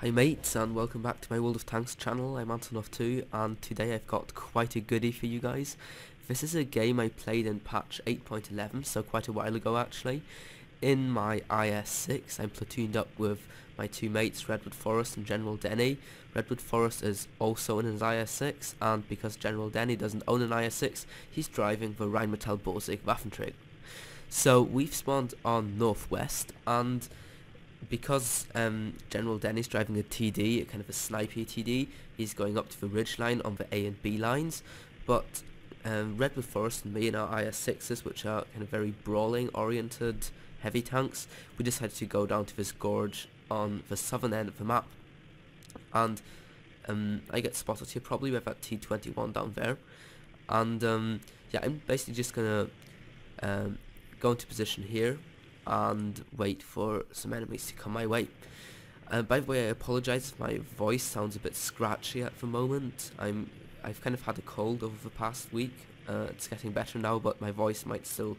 Hi mates, and welcome back to my World of Tanks channel. I'm Antonov2, and today I've got quite a goodie for you guys. This is a game I played in patch 8.11, so quite a while ago actually. In my IS-6, I'm platooned up with my two mates, Redwood Forest and General Denny. Redwood Forest is also in his IS-6, and because General Denny doesn't own an IS-6, he's driving the Rheinmetall Borsig Waffenträger. So we've spawned on northwest, and because General Denny's driving a TD, a kind of a snipey TD, he's going up to the ridge line on the A and B lines, but Redwood Forest and me in our IS-6s, which are kind of very brawling oriented heavy tanks, we decided to go down to this gorge on the southern end of the map, and I get spotted here probably with that T-21 down there, and yeah, I'm basically just gonna go into position here and wait for some enemies to come my way. By the way, I apologise if my voice sounds a bit scratchy at the moment. I've kind of had a cold over the past week. It's getting better now, but my voice might still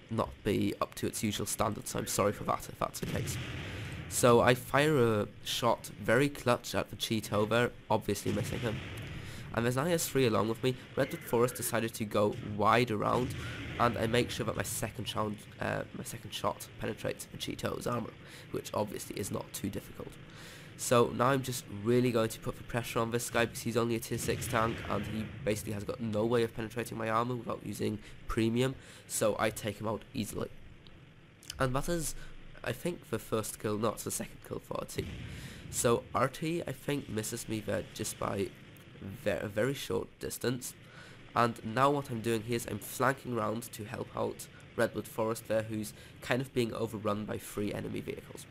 not be up to its usual standards, so I'm sorry for that if that's the case. So I fire a shot very clutch at the Cheeto there, obviously missing him. And there's an IS-3 along with me. Redwood Forest decided to go wide around, and I make sure that my second shot penetrates the Cheeto's armor, which obviously is not too difficult. So now I'm just really going to put the pressure on this guy because he's only a tier 6 tank and he basically has got no way of penetrating my armor without using premium, so I take him out easily. And that is, I think, the first kill, not the second kill for our team. So RT, I think, misses me there just by a very short distance, and now what I'm doing here is I'm flanking around to help out Redwood Forest there, who's kind of being overrun by 3 enemy vehicles.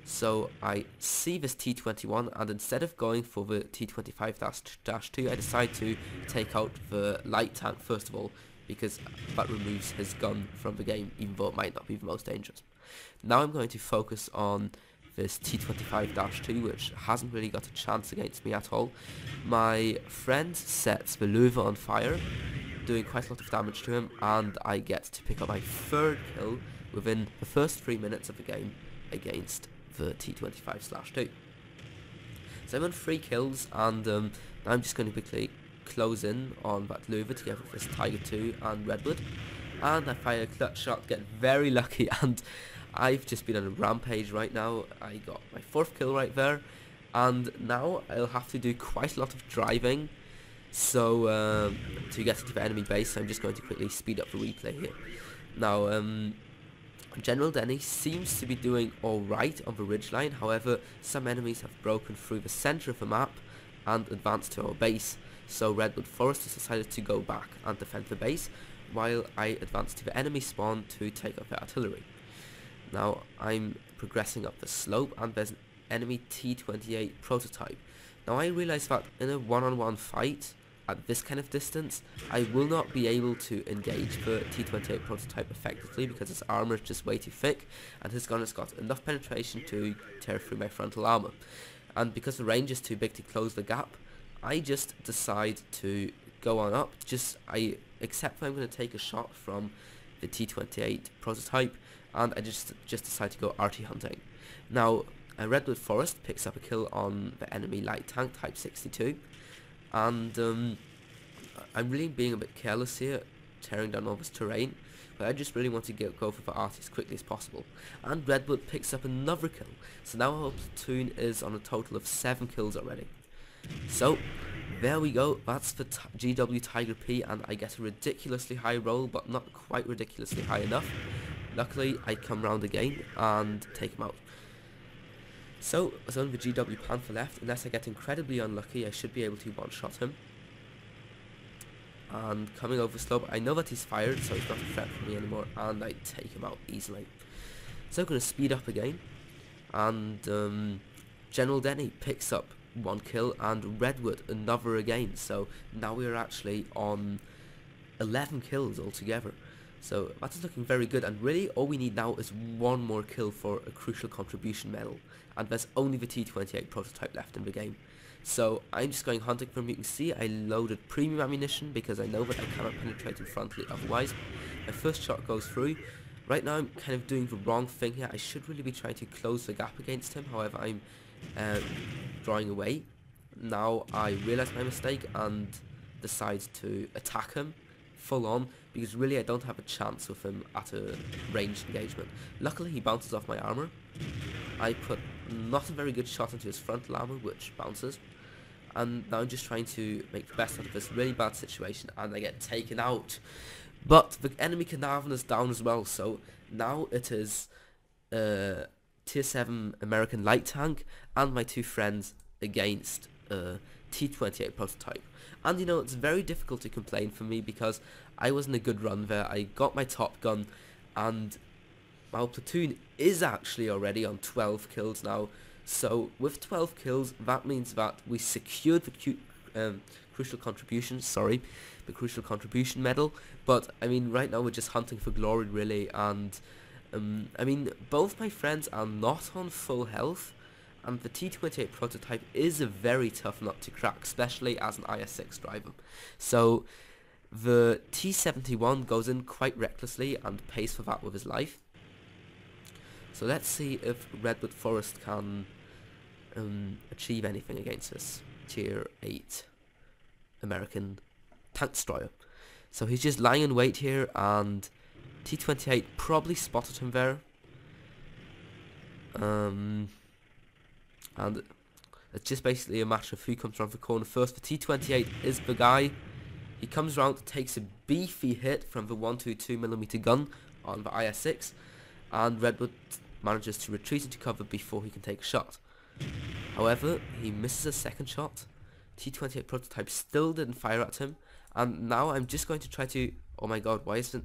So I see this T-21, and instead of going for the T-25-2, I decide to take out the light tank first of all, because that removes his gun from the game, even though it might not be the most dangerous. Now I'm going to focus on this T-25-2, which hasn't really got a chance against me at all. My friend sets the Löwe on fire, doing quite a lot of damage to him, and I get to pick up my 3rd kill within the first 3 minutes of the game against the T-25/2. So I'm on 3 kills, and now I'm just going to quickly close in on that Löwe together with this Tiger 2 and Redwood, and I fire a clutch shot, get very lucky, and I've just been on a rampage right now. I got my 4th kill right there, and now I'll have to do quite a lot of driving so to get to the enemy base. So I'm just going to quickly speed up the replay here. Now General Denny seems to be doing alright on the ridgeline, however some enemies have broken through the centre of the map and advanced to our base, so Redwood Forest has decided to go back and defend the base while I advance to the enemy spawn to take out the artillery. Now I'm progressing up the slope, and there's an enemy T-28 prototype. Now I realise that in a one-on-one fight at this kind of distance, I will not be able to engage the T-28 prototype effectively because his armour is just way too thick, and his gun has got enough penetration to tear through my frontal armour. And because the range is too big to close the gap, I just decide to go on up. I accept that I'm going to take a shot from the T-28 prototype, and I just decide to go RT hunting. Now Redwood Forest picks up a kill on the enemy light tank Type 62, and I'm really being a bit careless here, tearing down all this terrain, but I just really want to go for the RT as quickly as possible. And Redwood picks up another kill, so now our platoon is on a total of 7 kills already. So there we go, that's the GW Tiger P, and I get a ridiculously high roll, but not quite ridiculously high enough. Luckily I come round again and take him out. So there's only the GW Panther left. Unless I get incredibly unlucky, I should be able to one-shot him. And coming over slope, I know that he's fired, so he's not a threat for me anymore, and I take him out easily. So I'm going to speed up again, and General Denny picks up 1 kill, and Redwood another again, so now we are actually on 11 kills altogether. So that is looking very good, and really all we need now is 1 more kill for a crucial contribution medal, and there's only the T-28 prototype left in the game. So I'm just going hunting for him. You can see I loaded premium ammunition because I know that I cannot penetrate him frontally otherwise. My first shot goes through. Right now I'm kind of doing the wrong thing here. I should really be trying to close the gap against him, however I'm drawing away. Now I realise my mistake and decide to attack him full on, because really I don't have a chance with him at a ranged engagement. Luckily he bounces off my armour. I put not a very good shot into his frontal armour, which bounces, and now I'm just trying to make the best out of this really bad situation, and I get taken out. But the enemy Carnarvon is down as well, so now it is tier 7 American light tank and my two friends against T28 prototype. And you know, it's very difficult to complain for me because I was in a good run there. I got my top gun, and my platoon is actually already on 12 kills now. So with 12 kills, that means that we secured the crucial contribution, the crucial contribution medal. But I mean, right now we're just hunting for glory really, and I mean, both my friends are not on full health, and the T28 prototype is a very tough nut to crack, especially as an IS-6 driver. So the T71 goes in quite recklessly and pays for that with his life. So let's see if Redwood Forest can achieve anything against this tier 8 American tank destroyer. So he's just lying in wait here, and T28 probably spotted him there. And it's just basically a matter of who comes around the corner first. The T28 is the guy. He comes around, takes a beefy hit from the 122mm gun on the IS-6, and Redwood manages to retreat into cover before he can take a shot. However, he misses a second shot. T28 prototype still didn't fire at him, and now I'm just going to try to... Oh my god, why isn't...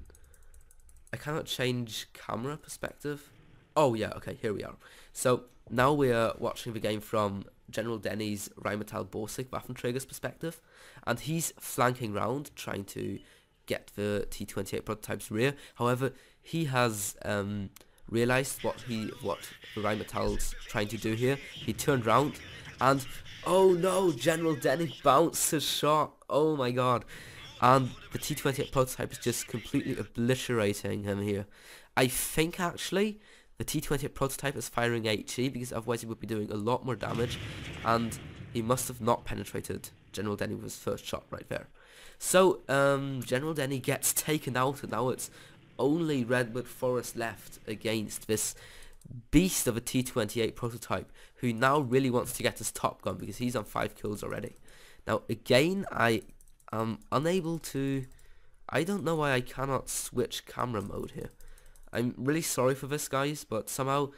I cannot change camera perspective. Oh yeah, okay, here we are. So now we are watching the game from General Denny's Rheinmetall Borsig Waffenträger's perspective, and he's flanking round trying to get the T28 prototype's rear. However, he has realized what the Rheinmetall's trying to do here. He turned round and oh no, General Denny bounced his shot. Oh my god. And the T28 prototype is just completely obliterating him here. I think actually the T28 prototype is firing HE, because otherwise he would be doing a lot more damage, and he must have not penetrated General Denny with his first shot right there. So General Denny gets taken out, and now it's only Redwood Forest left against this beast of a T28 prototype, who now really wants to get his top gun because he's on 5 kills already. Now again, I am unable to... I don't know why I cannot switch camera mode here. I'm really sorry for this, guys, but somehow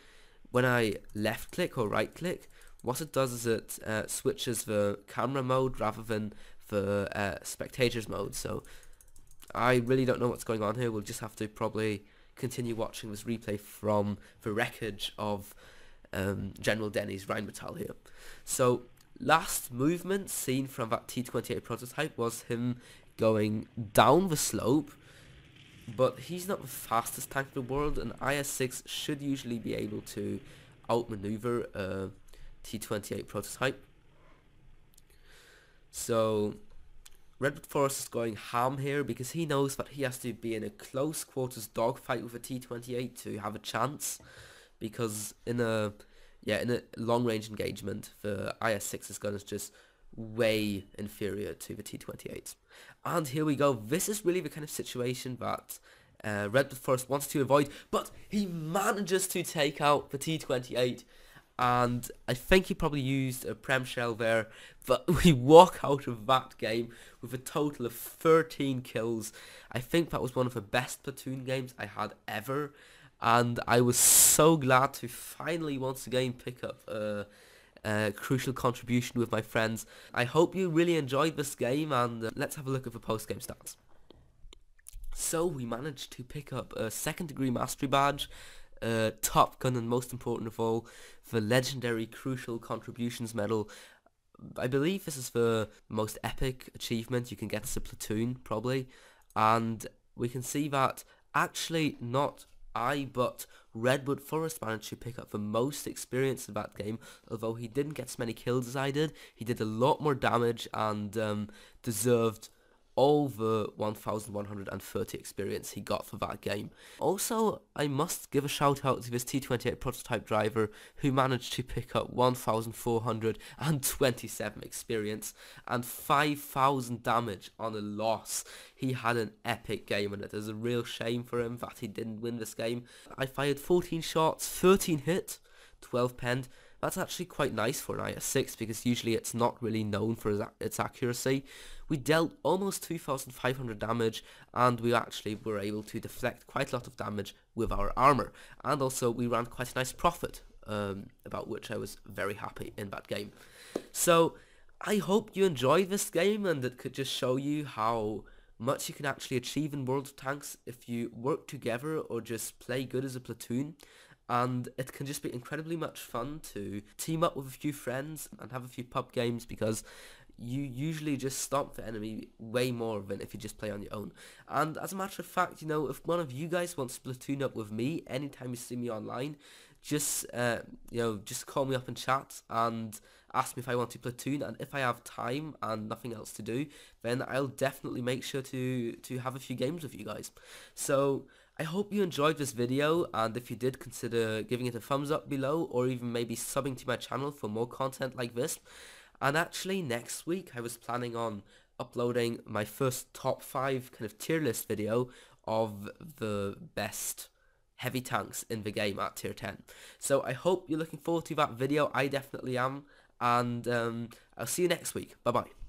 when I left click or right click, what it does is it switches the camera mode rather than the spectators mode. So I really don't know what's going on here. We'll just have to probably continue watching this replay from the wreckage of General Denny's Rheinmetall here. So last movement seen from that T28 prototype was him going down the slope, but he's not the fastest tank in the world, and IS-6 should usually be able to outmaneuver a T28 prototype. So Redwood Forest is going ham here because he knows that he has to be in a close quarters dogfight with a T28 to have a chance, because in a long range engagement the IS-6's gun is just way inferior to the T28. And here we go. This is really the kind of situation that Redwood Forest wants to avoid, but he manages to take out the T28, and I think he probably used a prem shell there, but we walk out of that game with a total of 13 kills. I think that was one of the best Platoon games I had ever, and I was so glad to finally once again pick up a crucial contribution with my friends. I hope you really enjoyed this game, and let's have a look at the post-game stats. So we managed to pick up a 2nd degree mastery badge, Top Gun, and most important of all, the legendary crucial contributions medal. I believe this is the most epic achievement you can get as a platoon, probably, and we can see that actually not I, but Redwood Forest managed to pick up the most experience in that game. Although he didn't get as many kills as I did, he did a lot more damage and deserved all the 1130 experience he got for that game. Also, I must give a shout out to this T28 prototype driver who managed to pick up 1427 experience and 5000 damage on a loss. He had an epic game, and it is a real shame for him that he didn't win this game. I fired 14 shots, 13 hit, 12 penned. That's actually quite nice for an IS-6 because usually it's not really known for its accuracy. We dealt almost 2500 damage, and we actually were able to deflect quite a lot of damage with our armor. And also we ran quite a nice profit, about which I was very happy in that game. So I hope you enjoyed this game, and it could just show you how much you can actually achieve in World of Tanks if you work together or just play good as a platoon. And it can just be incredibly much fun to team up with a few friends and have a few pub games, because you usually just stomp the enemy way more than if you just play on your own. And as a matter of fact, you know, if one of you guys wants to platoon up with me anytime you see me online, just just call me up in chat and ask me if I want to platoon, and if I have time and nothing else to do, then I'll definitely make sure to have a few games with you guys. So I hope you enjoyed this video, and if you did, consider giving it a thumbs up below, or even maybe subbing to my channel for more content like this. And actually next week I was planning on uploading my first top 5 kind of tier list video of the best heavy tanks in the game at tier 10. So I hope you're looking forward to that video. I definitely am, and I'll see you next week. Bye bye.